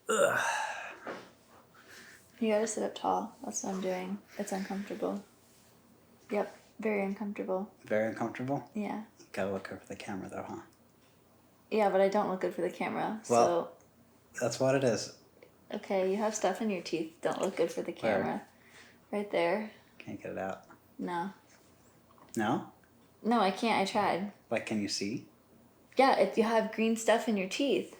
Ugh. You gotta sit up tall. That's what I'm doing. It's uncomfortable. Yep, very uncomfortable. Very uncomfortable? Yeah. Gotta look over the camera though, huh? Yeah, but I don't look good for the camera, Well, that's what it is. Okay, you have stuff in your teeth. Don't look good for the camera. Where? Right there. Can't get it out. No. No? No, I can't. I tried. Like, can you see? Yeah, if you have green stuff in your teeth.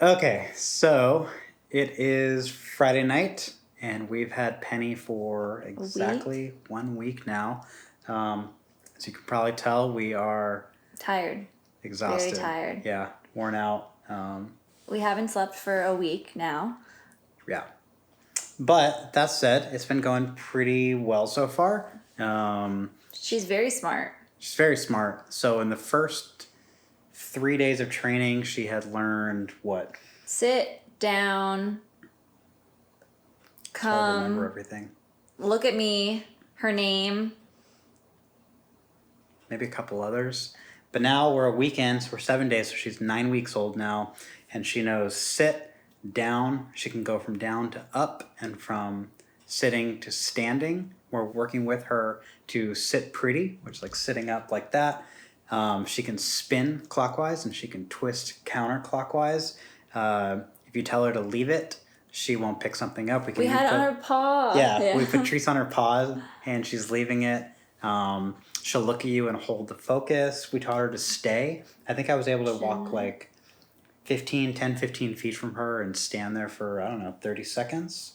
Okay, so it is Friday night, and we've had Penny for exactly 1 week now. As you can probably tell, we are tired. Exhausted. Very tired. Yeah, worn out. We haven't slept for a week now. Yeah. But that said, it's been going pretty well so far. She's very smart. She's very smart. So in the first 3 days of training, she had learned what? Sit down. It's hard to remember everything. Look at me. Her name. Maybe a couple others. But now we're a week in, so we're 7 days, so she's 9 weeks old now. And she knows sit, down. She can go from down to up and from sitting to standing. We're working with her to sit pretty, which is like sitting up like that. She can spin clockwise and she can twist counterclockwise. If you tell her to leave it, she won't pick something up. We had it on her paw. Yeah, we put treats on her paws and she's leaving it. She'll look at you and hold the focus. We taught her to stay. I think I was able to walk like 10, 15 feet from her and stand there for, 30 seconds.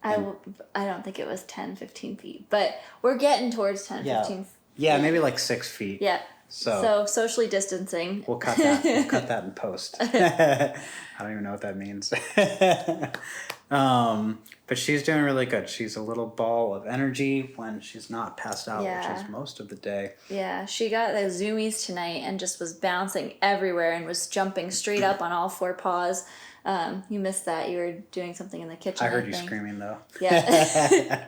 I don't think it was 10, 15 feet, but we're getting towards 10, 15 feet. Yeah, maybe like 6 feet. Yeah. So socially distancing. We'll cut that. We'll cut that in post. I don't even know what that means. But she's doing really good. She's a little ball of energy when she's not passed out, which is most of the day. Yeah, she got the zoomies tonight and just was bouncing everywhere and was jumping straight up on all four paws. You missed that. You were doing something in the kitchen. I heard you screaming though. Yeah.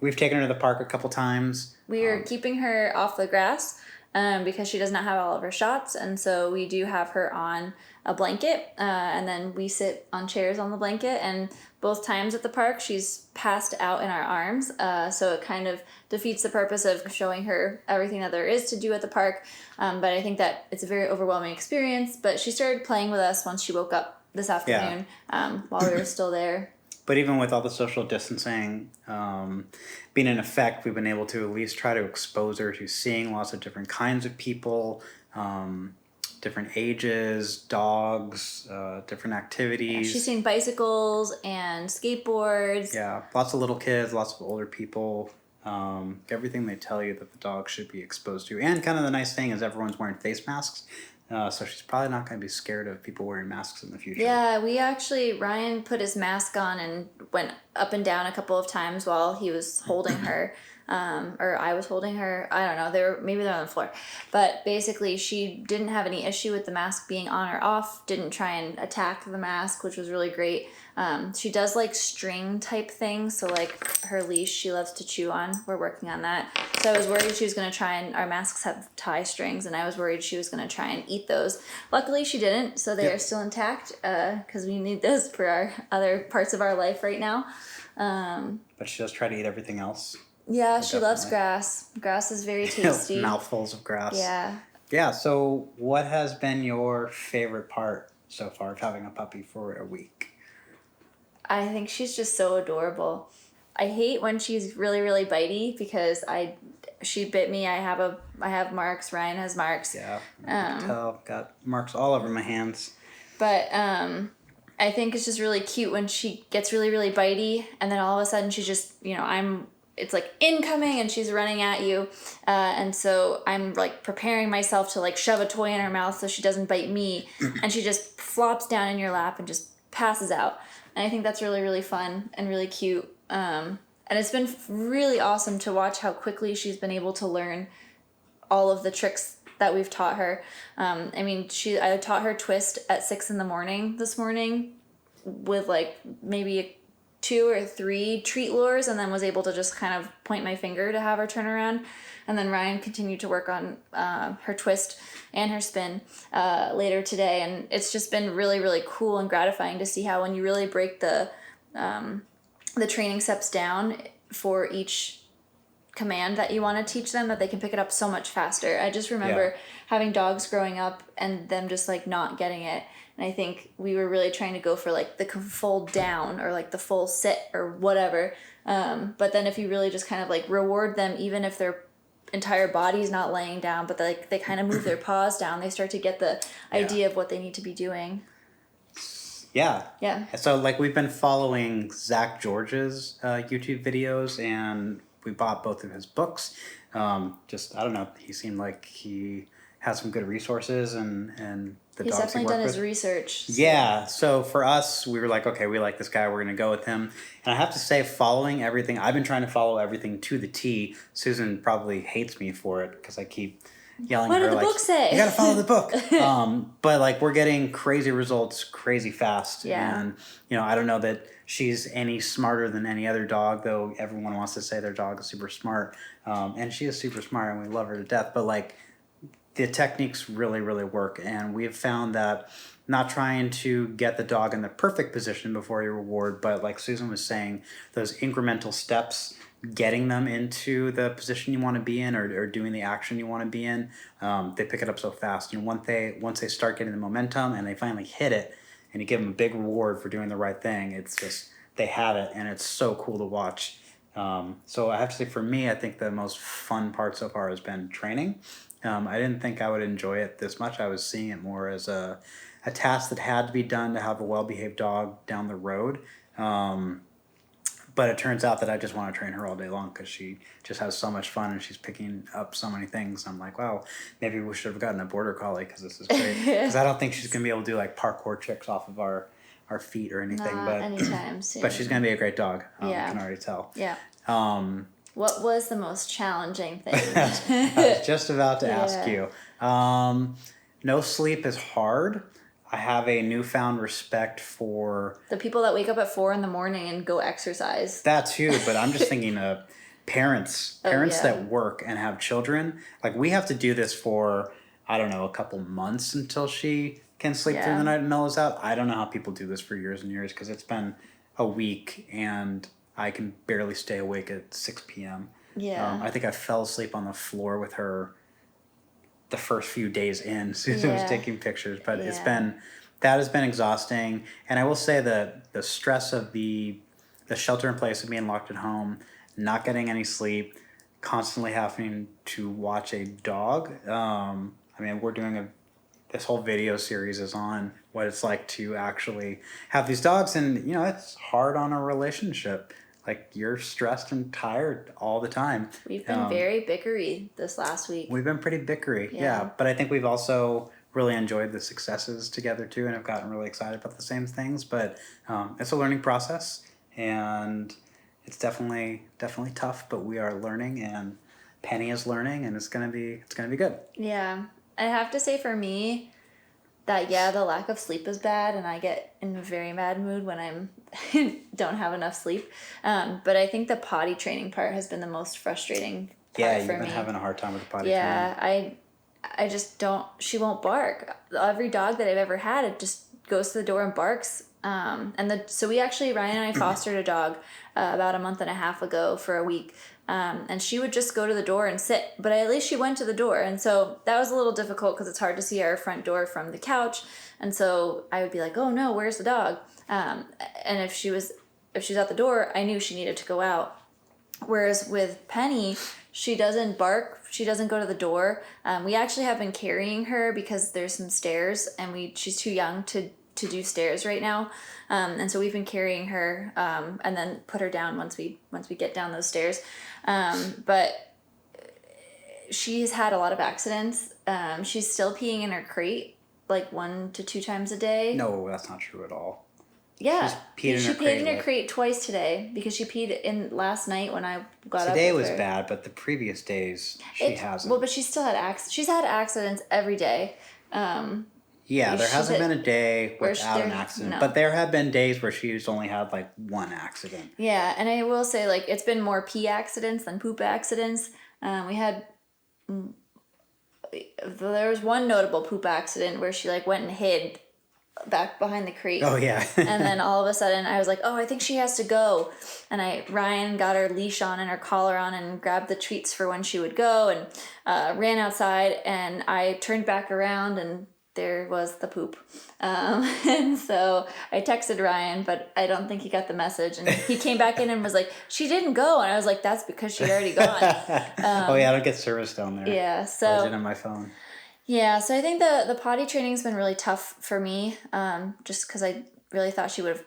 We've taken her to the park a couple times. We are keeping her off the grass because she does not have all of her shots, and so we do have her on a blanket, and then we sit on chairs on the blanket, and both times at the park she's passed out in our arms, so it kind of defeats the purpose of showing her everything that there is to do at the park, but I think that it's a very overwhelming experience. But she started playing with us once she woke up this afternoon while we were still there. But even with all the social distancing being in effect, we've been able to at least try to expose her to seeing lots of different kinds of people, different ages, dogs, different activities. Yeah, she's seen bicycles and skateboards. Yeah, lots of little kids, lots of older people. Everything they tell you that the dog should be exposed to. And kind of the nice thing is everyone's wearing face masks. So she's probably not going to be scared of people wearing masks in the future. Yeah, Ryan put his mask on and went up and down a couple of times while he was holding her. Or I was holding her. I don't know. Maybe they're on the floor. But basically, she didn't have any issue with the mask being on or off. Didn't try and attack the mask, which was really great. She does like string type things. So like her leash, she loves to chew on. We're working on that. So I was worried she was going to try and, our masks have tie strings, and I was worried she was going to try and eat those. Luckily, she didn't. So they are still intact because we need those for our other parts of our life right now. But she does try to eat everything else. Yeah, she loves grass. Grass is very tasty. Mouthfuls of grass. Yeah. Yeah, so what has been your favorite part so far of having a puppy for a week? I think she's just so adorable. I hate when she's really, really bitey because she bit me. I have marks. Ryan has marks. Yeah, I can tell. Got marks all over my hands. But I think it's just really cute when she gets really, really bitey, and then all of a sudden she just, it's like incoming and she's running at you. And so I'm like preparing myself to like shove a toy in her mouth so she doesn't bite me. And she just flops down in your lap and just passes out. And I think that's really, really fun and really cute. And it's been really awesome to watch how quickly she's been able to learn all of the tricks that we've taught her. I taught her twist at 6 a.m. this morning with like maybe 2 or 3 treat lures and then was able to just kind of point my finger to have her turn around. And then Ryan continued to work on her twist and her spin later today. And it's just been really, really cool and gratifying to see how when you really break the training steps down for each command that you want to teach them, that they can pick it up so much faster. I just remember having dogs growing up and them just like not getting it. And I think we were really trying to go for like the full down or like the full sit or whatever. But then if you really just kind of like reward them, even if their entire body's not laying down, but like they kind of move their paws down, they start to get the idea of what they need to be doing. Yeah. Yeah. So like we've been following Zach George's YouTube videos, and we bought both of his books. Just, I don't know, he seemed like he has some good resources and the He's dogs definitely he worked done his with. research. So. Yeah, so for us, we were like, okay, we like this guy, we're going to go with him. And I have to say, following everything, I've been trying to follow everything to the T. Susan probably hates me for it because I keep yelling What at her, did the like, book say? you got to follow the book. But like, we're getting crazy results crazy fast. Yeah. And, you know, I don't know that she's any smarter than any other dog, though everyone wants to say their dog is super smart. And she is super smart and we love her to death. But like, the techniques really, really work. And we've found that not trying to get the dog in the perfect position before you reward, but like Susan was saying, those incremental steps, getting them into the position you want to be in or doing the action you want to be in, they pick it up so fast. And once they start getting the momentum and they finally hit it, and you give them a big reward for doing the right thing, it's just, they have it, and it's so cool to watch. So I have to say, for me, I think the most fun part so far has been training. I didn't think I would enjoy it this much. I was seeing it more as a task that had to be done to have a well-behaved dog down the road. But it turns out that I just want to train her all day long because she just has so much fun and she's picking up so many things. I'm like, wow, maybe we should have gotten a border collie because this is great. Because I don't think she's going to be able to do like parkour tricks off of our feet or anything. Not anytime soon. But she's going to be a great dog. Yeah. I can already tell. Yeah. What was the most challenging thing? I was just about to ask you. No sleep is hard. I have a newfound respect for the people that wake up at 4 a.m. and go exercise. That too, but I'm just thinking of parents that work and have children. Like, we have to do this for, I don't know, a couple months until she can sleep through the night and mellows out. I don't know how people do this for years and years because it's been a week and I can barely stay awake at 6 p.m. Yeah. I think I fell asleep on the floor with her the first few days in. Susan was taking pictures, but that has been exhausting. And I will say that the stress of the shelter in place of being locked at home, not getting any sleep, constantly having to watch a dog. I mean, we're doing this whole video series is on what it's like to actually have these dogs, and you know, it's hard on a relationship. Like, you're stressed and tired all the time. We've been very bickery this last week. We've been pretty bickery, yeah. But I think we've also really enjoyed the successes together too, and have gotten really excited about the same things. But it's a learning process, and it's definitely tough. But we are learning, and Penny is learning, and it's gonna be good. Yeah, I have to say for me that the lack of sleep is bad, and I get in a very bad mood when I'm don't have enough sleep. But I think the potty training part has been the most frustrating part for me. Yeah, you've been having a hard time with the potty training. Yeah, I just don't. She won't bark. Every dog that I've ever had, it just goes to the door and barks. So we actually, Ryan and I fostered a dog about a month and a half ago for a week. And she would just go to the door and sit, but at least she went to the door. And so that was a little difficult because it's hard to see our front door from the couch. And so I would be like, oh no, where's the dog? And if she's at the door, I knew she needed to go out. Whereas with Penny, she doesn't bark. She doesn't go to the door. We actually have been carrying her because there's some stairs and she's too young to do stairs right now. And so we've been carrying her, and then put her down once we get down those stairs. But she's had a lot of accidents. She's still peeing in her crate like 1 to 2 times a day. No, that's not true at all. Yeah, she peed in her like... crate twice today because she peed in last night when I got up. Today was bad, but the previous days she hasn't. Well, but she still had she's had accidents every day. Yeah, there hasn't been a day where without an accident, but there have been days where she's only had like one accident. Yeah, and I will say, like, it's been more pee accidents than poop accidents. We had there was one notable poop accident where she like went and hid back behind the crate. Oh yeah. And then all of a sudden I was like, oh, I think she has to go. And Ryan got her leash on and her collar on and grabbed the treats for when she would go and ran outside, and I turned back around and there was the poop. And so I texted Ryan, but I don't think he got the message. And he came back in and was like, she didn't go. And I was like, that's because she'd already gone. Oh yeah, I don't get service down there. Yeah, so I did on my phone. Yeah, so I think the potty training's been really tough for me, just because I really thought she would have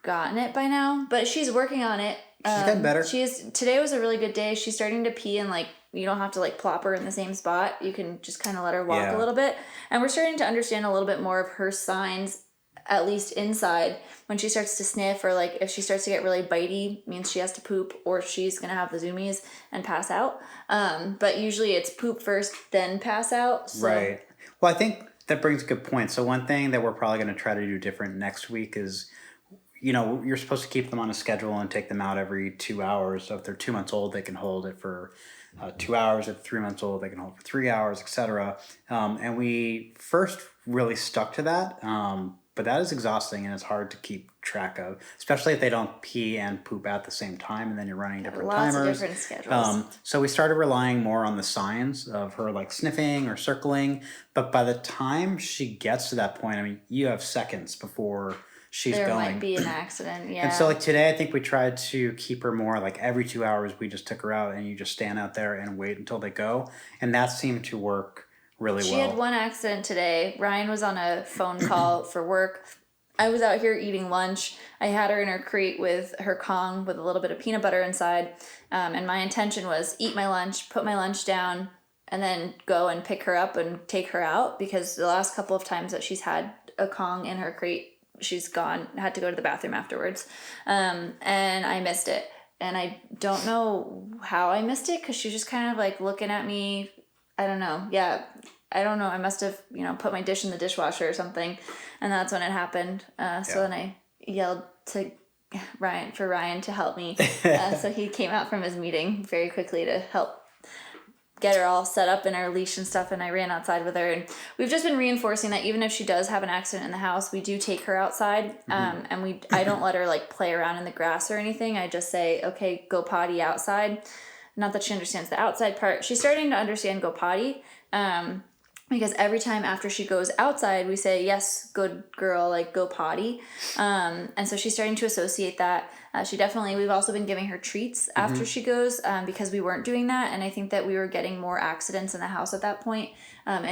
gotten it by now. But she's working on it. She's getting better. Today was a really good day. She's starting to pee, and like you don't have to like plop her in the same spot. You can just kind of let her walk a little bit. And we're starting to understand a little bit more of her signs, at least inside. When she starts to sniff, or like if she starts to get really bitey, means she has to poop, or she's gonna have the zoomies and pass out. But usually it's poop first, then pass out. So. Right. Well, I think that brings a good point. So one thing that we're probably going to try to do different next week is, you're supposed to keep them on a schedule and take them out every 2 hours. So if they're 2 months old, they can hold it for 2 hours. If 3 months old, they can hold for 3 hours, etc. And we first really stuck to that. But that is exhausting and it's hard to keep track of, especially if they don't pee and poop at the same time, and then you're running different timers. Lots of different schedules. So we started relying more on the signs of her like sniffing or circling. But by the time she gets to that point, I mean, you have seconds before she's there going. Might be an accident, yeah. And so like today, I think we tried to keep her more like every 2 hours. We just took her out and you just stand out there and wait until they go, and that seemed to work really well. She had one accident today. Ryan was on a phone call for work. I was out here eating lunch. I had her in her crate with her Kong with a little bit of peanut butter inside. And my intention was eat my lunch, put my lunch down, and then go and pick her up and take her out, because the last couple of times that she's had a Kong in her crate, she's had to go to the bathroom afterwards. And I missed it. And I don't know how I missed it, because she was just kind of like looking at me. I don't know. Yeah, I don't know. I must have, put my dish in the dishwasher or something, and that's when it happened. So then I yelled to Ryan to help me. So he came out from his meeting very quickly to help get her all set up in her leash and stuff, and I ran outside with her. And we've just been reinforcing that even if she does have an accident in the house, we do take her outside. And I don't let her like play around in the grass or anything. I just say, okay, go potty outside. Not that she understands the outside part. She's starting to understand go potty. Because every time after she goes outside, we say, yes, good girl, like go potty. And so she's starting to associate that. We've also been giving her treats after she goes, because we weren't doing that. And I think that we were getting more accidents in the house at that point. And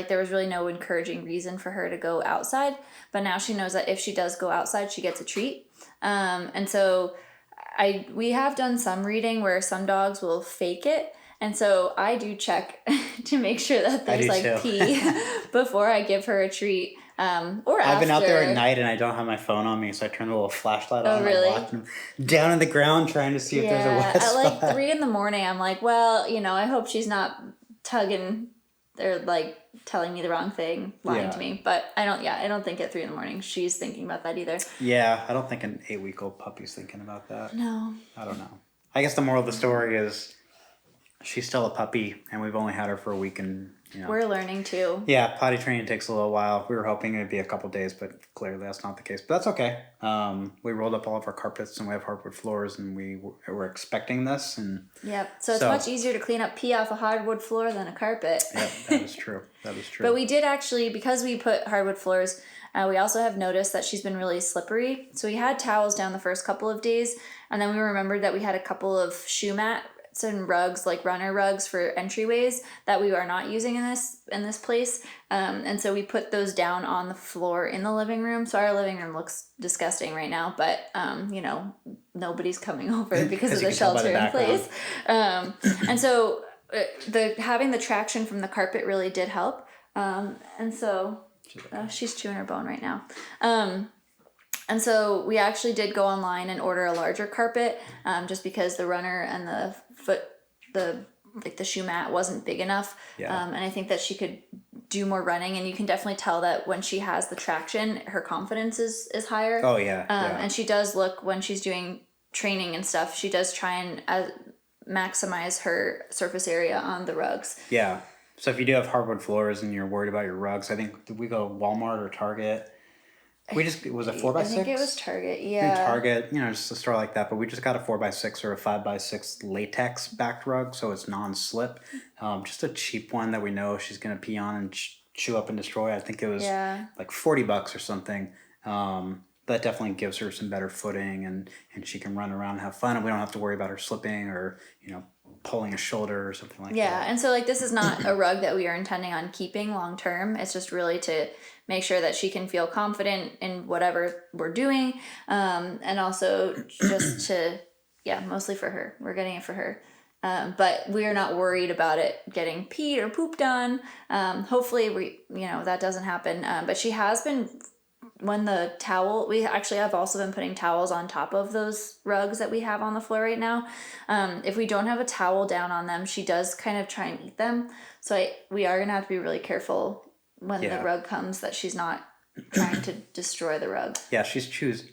there was really no encouraging reason for her to go outside. But now she knows that if she does go outside, she gets a treat. And so we have done some reading where some dogs will fake it. And so I do check to make sure that there's like pee before I give her a treat. Or after. I've been out there at night and I don't have my phone on me, so I turn the little flashlight on. Oh, really? And I walk down in the ground trying to see if there's a wet spot. At like 3 a.m, I'm like, well, I hope she's not tugging or like telling me the wrong thing, lying to me. But I don't think at 3 a.m. she's thinking about that either. Yeah, I don't think an 8-week-old puppy's thinking about that. No. I don't know. I guess the moral of the story is she's still a puppy, and we've only had her for a week, and we're learning too. Yeah, potty training takes a little while. We were hoping it'd be a couple days, but clearly that's not the case. But that's okay. We rolled up all of our carpets, and we have hardwood floors, and we were expecting this. And yep. So it's much easier to clean up pee off a hardwood floor than a carpet. Yep, that is true. That is true. But we did actually, because we put hardwood floors, we also have noticed that she's been really slippery. So we had towels down the first couple of days, and then we remembered that we had a couple of shoe mats and rugs, like runner rugs for entryways, that we are not using in this place. And so we put those down on the floor in the living room. So our living room looks disgusting right now, but nobody's coming over because of the shelter in place. And so having the traction from the carpet really did help. And so she's chewing her bone right now. And so we actually did go online and order a larger carpet, just because the runner and the shoe mat wasn't big enough. Yeah. And I think that she could do more running, and you can definitely tell that when she has the traction, her confidence is higher. Oh yeah, And she does look, when she's doing training and stuff, she does try and maximize her surface area on the rugs. Yeah. So if you do have hardwood floors and you're worried about your rugs, I think, did we go Walmart or Target? Was it 4x6? I think it was Target. I think Yeah. Target, just a store like that. But we just got a 4x6 or a 5x6 latex backed rug, so it's non-slip. Just a cheap one that we know she's gonna pee on and chew up and destroy. I think it was like $40 or something. That definitely gives her some better footing, and she can run around and have fun, and we don't have to worry about her slipping or pulling a shoulder or something like that. Yeah, and so like this is not a rug that we are intending on keeping long term. It's just really to make sure that she can feel confident in whatever we're doing, and also just to, mostly for her. We're getting it for her. But we are not worried about it getting peed or pooped on. Hopefully that doesn't happen. But she has been, when the towel, we actually have also been putting towels on top of those rugs that we have on the floor right now. If we don't have a towel down on them, she does kind of try and eat them. So we are going to have to be really careful when the rug comes, that she's not trying to destroy the rug. Yeah, she chews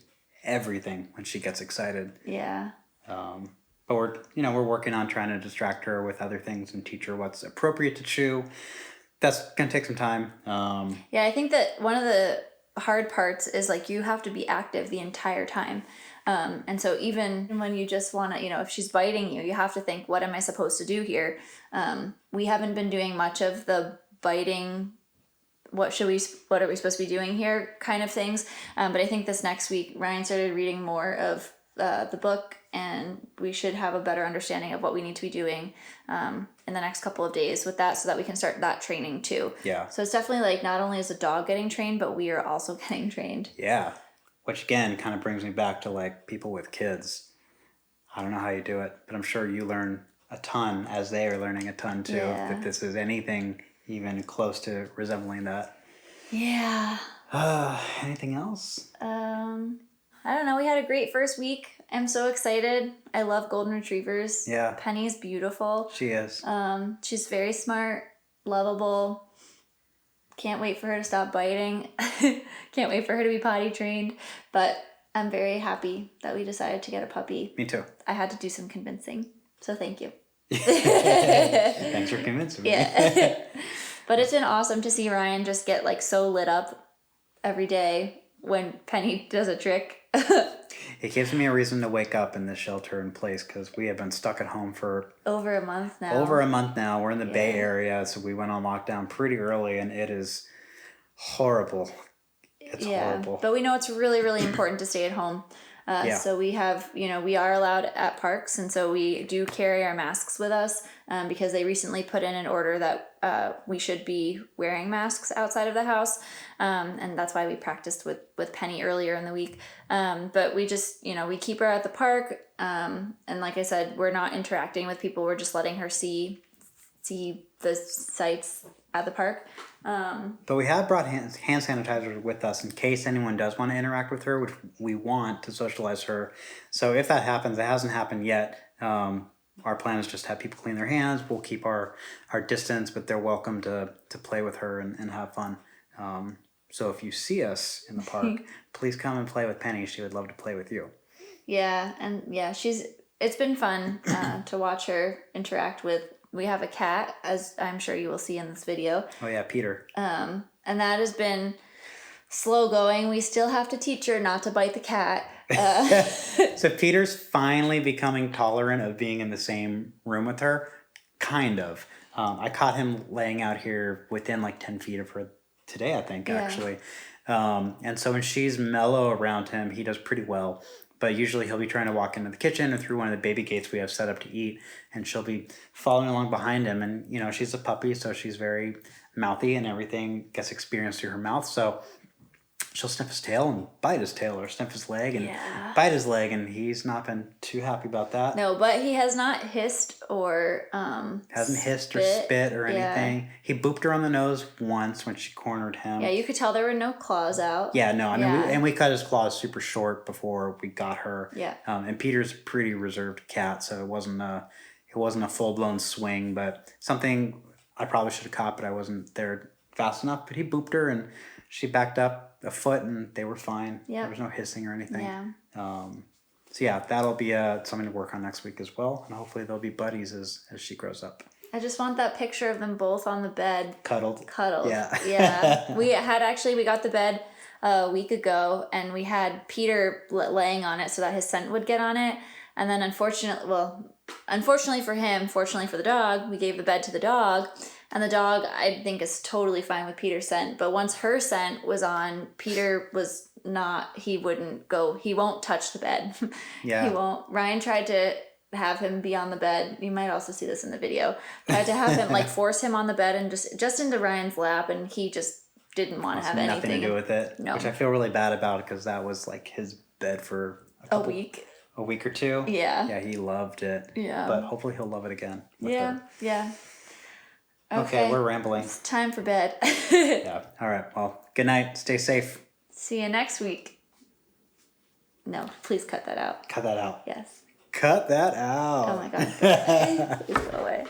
everything when she gets excited. Yeah. But we're working on trying to distract her with other things and teach her what's appropriate to chew. That's going to take some time. Yeah, I think that one of the hard parts is like you have to be active the entire time. And so even when you just want to, if she's biting you, you have to think, what am I supposed to do here? We haven't been doing much of the biting, what are we supposed to be doing here kind of things. But I think this next week, Ryan started reading more of the book, and we should have a better understanding of what we need to be doing in the next couple of days with that, so that we can start that training too. Yeah. So it's definitely like not only is the dog getting trained, but we are also getting trained. Yeah. Which again kind of brings me back to like people with kids. I don't know how you do it, but I'm sure you learn a ton as they are learning a ton too. Yeah. If this is anything even close to resembling that. Yeah. Anything else? I don't know. We had a great first week. I'm so excited. I love golden retrievers. Yeah. Penny's beautiful. She is. She's very smart, lovable. Can't wait for her to stop biting. Can't wait for her to be potty trained. But I'm very happy that we decided to get a puppy. Me too. I had to do some convincing. So thank you. Thanks for convincing me. Yeah. But it's been awesome to see Ryan just get like so lit up every day when Penny does a trick. It gives me a reason to wake up in this shelter in place, because we have been stuck at home for over a month now. We're in the Bay Area, so we went on lockdown pretty early, and it is horrible. It's horrible. But we know it's really, really important to stay at home. So we have, we are allowed at parks, and so we do carry our masks with us because they recently put in an order that we should be wearing masks outside of the house. And that's why we practiced with Penny earlier in the week. But we just, we keep her at the park. And like I said, we're not interacting with people. We're just letting her see the sights at the park. But we have brought hand sanitizer with us in case anyone does want to interact with her, which we want to socialize her. So if that happens, it hasn't happened yet. Our plan is just to have people clean their hands. We'll keep our distance, but they're welcome to play with her and have fun. So if you see us in the park, please come and play with Penny. She would love to play with you. Yeah, and it's been fun to watch her interact with. We have a cat, as I'm sure you will see in this video. Oh yeah, Peter. And that has been slow going. We still have to teach her not to bite the cat. So Peter's finally becoming tolerant of being in the same room with her. Kind of. I caught him laying out here within like 10 feet of her today, I think, actually. And so when she's mellow around him, he does pretty well. But usually he'll be trying to walk into the kitchen or through one of the baby gates we have set up to eat, and she'll be following along behind him. And, she's a puppy, so she's very mouthy, and everything gets experienced through her mouth. So she'll sniff his tail and bite his tail, or sniff his leg and bite his leg, and he's not been too happy about that. No, but he has not hissed or hasn't hissed or spit or anything. Yeah. He booped her on the nose once when she cornered him. Yeah, you could tell there were no claws out. Yeah, no, I mean, we cut his claws super short before we got her. Yeah. And Peter's a pretty reserved cat, so it wasn't a full blown swing, but something I probably should have caught, but I wasn't there fast enough, but he booped her and she backed up a foot and they were fine. Yep. There was no hissing or anything. Yeah. So yeah, that'll be something to work on next week as well, and hopefully they'll be buddies as she grows up. I just want that picture of them both on the bed. Cuddled. Yeah. Yeah. We got the bed a week ago, and we had Peter laying on it so that his scent would get on it. And then unfortunately for him, fortunately for the dog, we gave the bed to the dog. And the dog, I think, is totally fine with Peter's scent. But once her scent was on, Peter was not, he won't touch the bed. Yeah. He won't. Ryan tried to have him be on the bed. You might also see this in the video. Tried to have him, like, force him on the bed and just into Ryan's lap. And he just didn't want to have anything. Nothing to do with it. No. Which I feel really bad about because that was, like, his bed for a week. A week or two. Yeah. Yeah, he loved it. Yeah. But hopefully he'll love it again. Yeah. Yeah. Okay, we're rambling. It's time for bed. Yeah. All right. Well, good night. Stay safe. See you next week. No, please cut that out. Cut that out. Yes. Cut that out. Oh my God. Please go away.